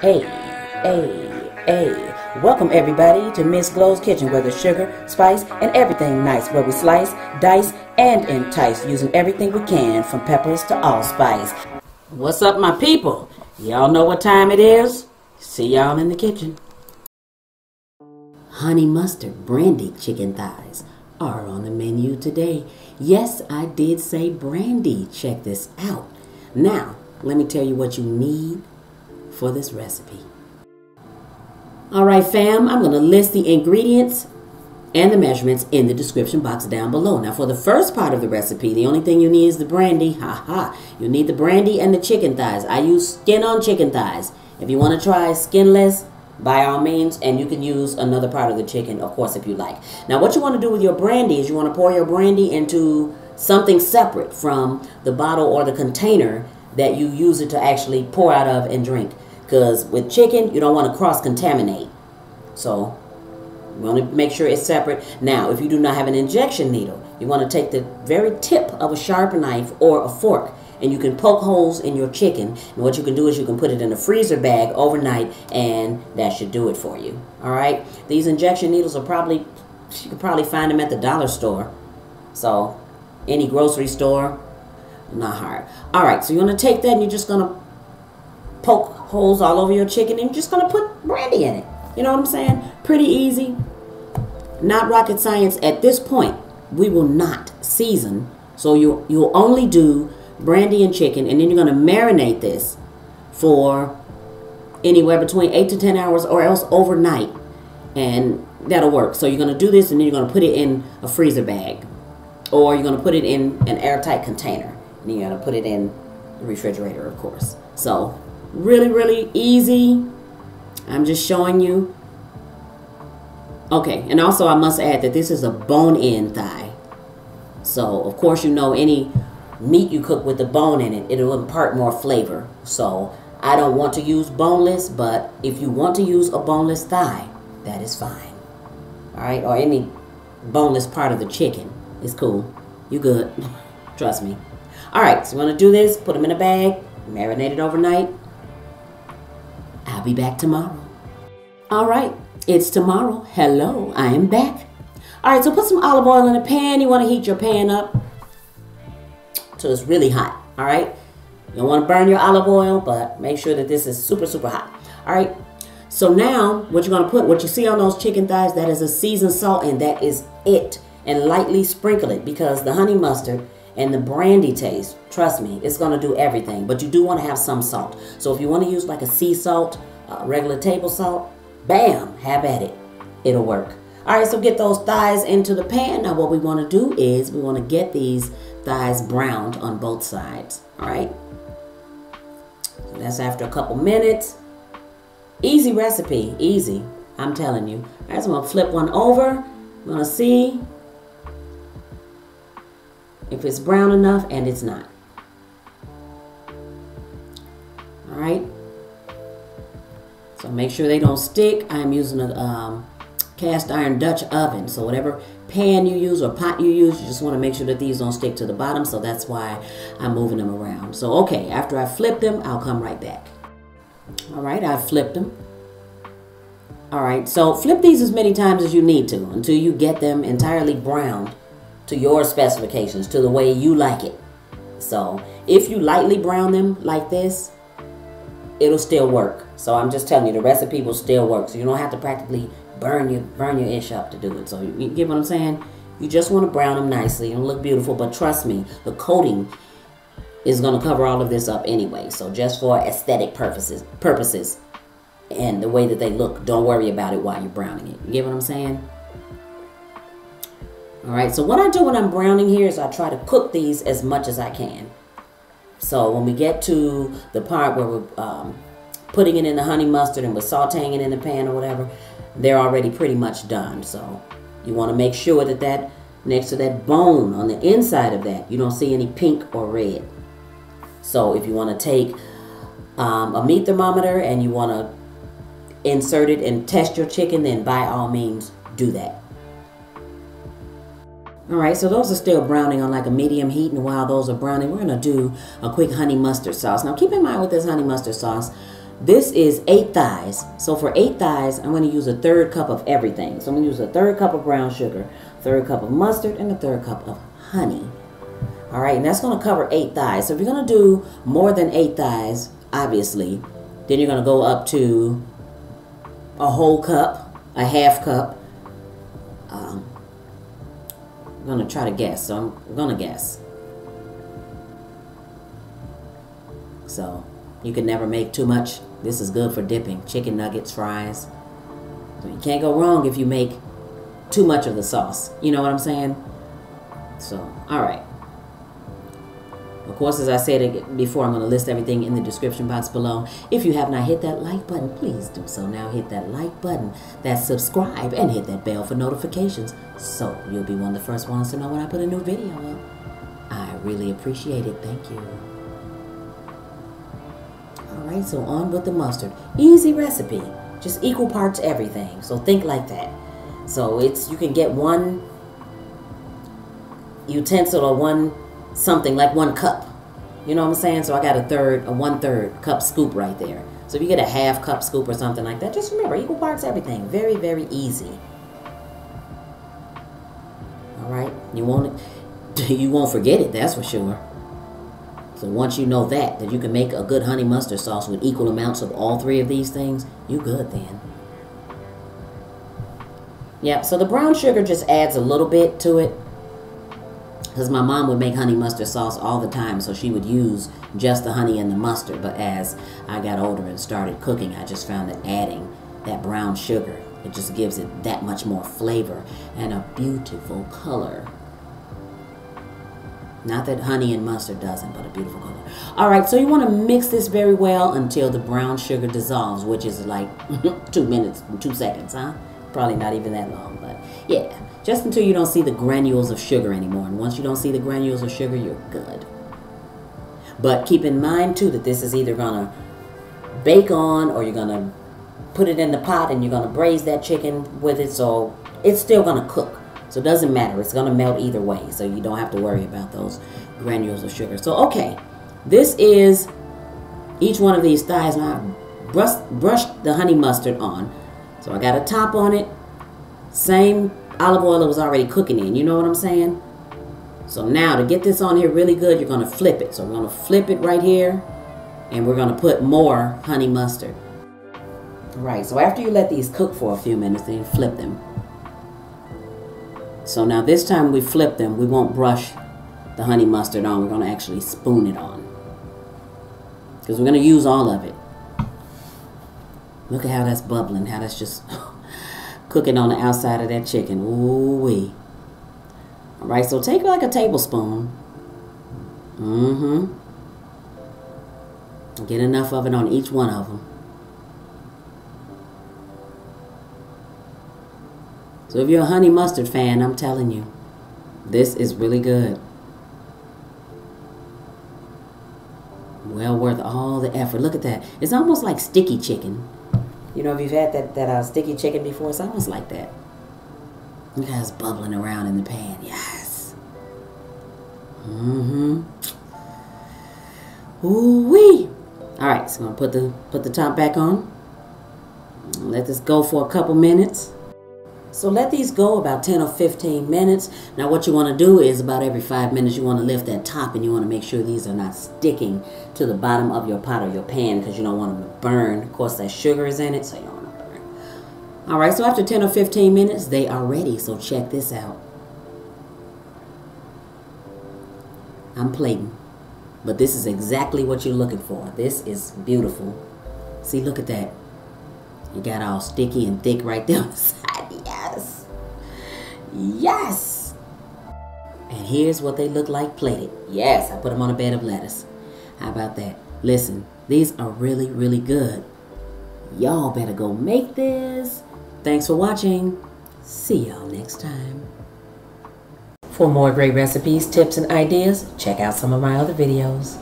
Hey, hey. Welcome everybody to Miss Glow's Kitchen, where there's sugar, spice, and everything nice, where we slice, dice, and entice, using everything we can, from peppers to allspice. What's up, my people? Y'all know what time it is? See y'all in the kitchen. Honey mustard brandy chicken thighs are on the menu today. Yes, I did say brandy. Check this out. Now, let me tell you what you need for this recipe. Alright fam, I'm going to list the ingredients and the measurements in the description box down below. Now for the first part of the recipe, the only thing you need is the brandy. You need the brandy and the chicken thighs. I use skin on chicken thighs. If you want to try skinless, by all means, and you can use another part of the chicken, of course, if you like. Now what you want to do with your brandy is you want to pour your brandy into something separate from the bottle or the container that you use it to actually pour out of and drink. Because with chicken, you don't want to cross-contaminate. So you want to make sure it's separate. Now, if you do not have an injection needle, you want to take the very tip of a sharp knife or a fork, and you can poke holes in your chicken. And what you can do is you can put it in a freezer bag overnight, and that should do it for you. All right? These injection needles are you can probably find them at the dollar store. So any grocery store, not hard. All right, so you're going to take that and you're just going to poke holes all over your chicken, and you're just going to put brandy in it. You know what I'm saying? Pretty easy. Not rocket science. At this point, we will not season. So you'll only do brandy and chicken, and then you're going to marinate this for anywhere between 8 to 10 hours or else overnight. And that'll work. So you're going to do this, and then you're going to put it in a freezer bag. Or you're going to put it in an airtight container. And you're going to put it in the refrigerator, of course. So really, really easy. I'm just showing you. Okay, and also I must add that this is a bone-in thigh. So, of course, you know any meat you cook with the bone in it, it'll impart more flavor. So, I don't want to use boneless, but if you want to use a boneless thigh, that is fine. Alright, or any boneless part of the chicken is cool. You good. Trust me. Alright, so we're going to do this, put them in a bag, marinate it overnight. I'll be back tomorrow. All right, it's tomorrow. Hello, I am back. All right, so put some olive oil in a pan. You want to heat your pan up so it's really hot. All right, you don't want to burn your olive oil, but make sure that this is super, super hot. All right, so now what you're going to put, what you see on those chicken thighs, that is a seasoned salt, and that is it. And lightly sprinkle it, because the honey mustard and the brandy taste, trust me, it's going to do everything. But you do want to have some salt. So if you want to use like a sea salt, regular table salt, bam, have at it. It'll work. All right, so get those thighs into the pan. Now what we want to do is we want to get these thighs browned on both sides. All right. So that's after a couple minutes. Easy recipe, easy. I'm telling you. All right, so I'm going to flip one over. I'm going to see if it's brown enough, and it's not. All right. So make sure they don't stick. I'm using a cast iron Dutch oven. So whatever pan you use or pot you use, you just want to make sure that these don't stick to the bottom. So that's why I'm moving them around. So okay, after I flip them, I'll come right back. All right, I've flipped them. All right, so flip these as many times as you need to until you get them entirely browned to your specifications, to the way you like it. So if you lightly brown them like this, it'll still work. So I'm just telling you, the recipe will still work. So you don't have to practically burn your ish up to do it. So you get what I'm saying? You just want to brown them nicely and look beautiful. But trust me, the coating is going to cover all of this up anyway. So just for aesthetic purposes and the way that they look, don't worry about it while you're browning it. You get what I'm saying? All right, so what I do when I'm browning here is I try to cook these as much as I can. So when we get to the part where we're putting it in the honey mustard and we're sauteing it in the pan or whatever, they're already pretty much done. So you want to make sure that next to that bone on the inside of that, you don't see any pink or red. So if you want to take a meat thermometer and you want to insert it and test your chicken, then by all means do that. Alright, so those are still browning on like a medium heat, and while those are browning, we're going to do a quick honey mustard sauce. Now keep in mind with this honey mustard sauce, This is 8 thighs. So for 8 thighs, I'm going to use a 1/3 cup of everything. So I'm going to use a 1/3 cup of brown sugar, 1/3 cup of mustard, and a 1/3 cup of honey. All right, and that's going to cover 8 thighs. So if you're going to do more than 8 thighs, obviously, then you're going to go up to a whole cup, a half cup. I'm going to try to guess, so I'm going to guess. So you can never make too much. This is good for dipping. Chicken nuggets, fries. So you can't go wrong if you make too much of the sauce. You know what I'm saying? So, all right. Of course, as I said before, I'm going to list everything in the description box below. If you have not hit that like button, please do so now. Hit that like button, that subscribe, and hit that bell for notifications so you'll be one of the first ones to know when I put a new video up. I really appreciate it. Thank you. Alright, so on with the mustard. Easy recipe. Just equal parts everything. So think like that. So you can get one utensil or one something, like 1 cup. You know what I'm saying? So I got a 1/3 cup scoop right there. So if you get a half cup scoop or something like that, just remember, equal parts everything. Very, very easy. Alright, you won't forget it, that's for sure. So once you know that you can make a good honey mustard sauce with equal amounts of all 3 of these things, you good then. Yep, so the brown sugar just adds a little bit to it. Because my mom would make honey mustard sauce all the time, so she would use just the honey and the mustard. But as I got older and started cooking, I just found that adding that brown sugar, it just gives it that much more flavor and a beautiful color. Not that honey and mustard doesn't, but a beautiful color. All right, so you want to mix this very well until the brown sugar dissolves, which is like 2 minutes, 2 seconds, huh? Probably not even that long, but yeah. Just until you don't see the granules of sugar anymore. And once you don't see the granules of sugar, you're good. But keep in mind, too, that this is either going to bake on or you're going to put it in the pot and you're going to braise that chicken with it. So it's still going to cook. So it doesn't matter. It's going to melt either way. So you don't have to worry about those granules of sugar. So, okay. This is each one of these thighs. Now, I brushed the honey mustard on. So I got a top on it. Same olive oil it was already cooking in. You know what I'm saying? So now to get this on here really good, you're going to flip it. So we're going to flip it right here. And we're going to put more honey mustard. Alright, so after you let these cook for a few minutes, then you flip them. So now this time we flip them, we won't brush the honey mustard on. We're going to actually spoon it on. Because we're going to use all of it. Look at how that's bubbling. How that's just cooking on the outside of that chicken. Ooh-wee. Alright, so take like a tablespoon. Get enough of it on each one of them. So if you're a honey mustard fan, I'm telling you, this is really good. Well worth all the effort. Look at that. It's almost like sticky chicken. You know, if you've had that sticky chicken before, it's almost like that. Look how it's bubbling around in the pan. Yes. Ooh-wee. All right, so I'm gonna put the top back on. Let this go for a couple minutes. So let these go about 10 or 15 minutes. Now what you want to do is about every 5 minutes you want to lift that top and you want to make sure these are not sticking to the bottom of your pot or your pan because you don't want them to burn. Of course that sugar is in it, so you don't want to burn. Alright, so after 10 or 15 minutes they are ready. So check this out. I'm plating. But this is exactly what you're looking for. This is beautiful. See, look at that. You got all sticky and thick right there on the side. Yes. Yes. And here's what they look like plated. Yes, I put them on a bed of lettuce. How about that? Listen, these are really, really good. Y'all better go make this. Thanks for watching. See y'all next time. For more great recipes, tips, and ideas, check out some of my other videos.